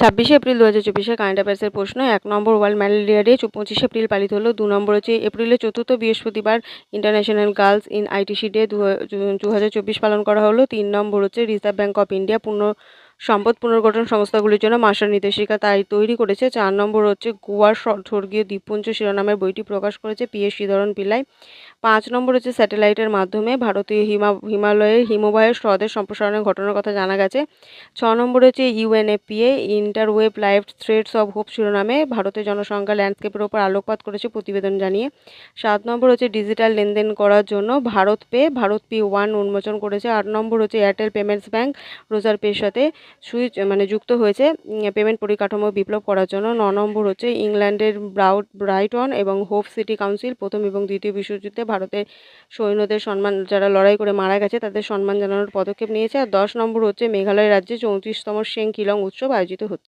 26শে April 2024 current অ্যাফেয়ার্সের প্রশ্ন। 1 নম্বর, world malaria day 25শে April পালিত হলো। 2 নম্বর হচ্ছে এপ্রিলের চতুর্থ বৃহস্পতিবার international girls in ITC day 2024 পালন করা হলো। 3 নম্বর হচ্ছে রিজার্ভ ব্যাঙ্ক অফ ইন্ডিয়া সম্পদ পুনর্গঠন সংস্থাগুলির জন্য মাস্টার নির্দেশিকা তৈরি করেছে। 4 নম্বর হচ্ছে গোয়ার স্বর্গীয় দ্বীপপুঞ্জ শিরোনামের বইটি প্রকাশ করেছে পি.এস. শ্রীধরন পিল্লাই। 5 নম্বর হচ্ছে স্যাটেলাইটের মাধ্যমে ভারতীয় হিমালয়ের হিমবাহের হ্রদের সম্প্রসারণের ঘটনার কথা জানা গেছে। 6 নম্বর হচ্ছে ইউএনএপিএ ইন্টারওয়েভ লাইভ থ্রেডস অফ হোপ শিরোনামে ভারতের জনসংখ্যা ল্যান্ডস্কেপের ওপর আলোকপাত করেছে প্রতিবেদন জানিয়ে। 7 নম্বর হচ্ছে ডিজিটাল লেনদেন করার জন্য ভারত পে 1 উন্মোচন করেছে। 8 নম্বর হচ্ছে এয়ারটেল পেমেন্টস ব্যাংক রোজার পের সাথে যুক্ত হয়েছে পেমেন্ট পরিকাঠামো বিপ্লব করার জন্য। 9 নম্বর হচ্ছে ইংল্যান্ডের ব্রাইটন এবং হোভ সিটি কাউন্সিল প্রথম এবং দ্বিতীয় বিশ্বযুদ্ধে ভারতের সৈন্যদের সম্মান, যারা লড়াই করে মারা গেছে তাদের সম্মান জানানোর পদক্ষেপ নিয়েছে। আর 10 নম্বর হচ্ছে মেঘালয় রাজ্যে 34তম সেং কিলং উৎসব আয়োজিত হচ্ছে।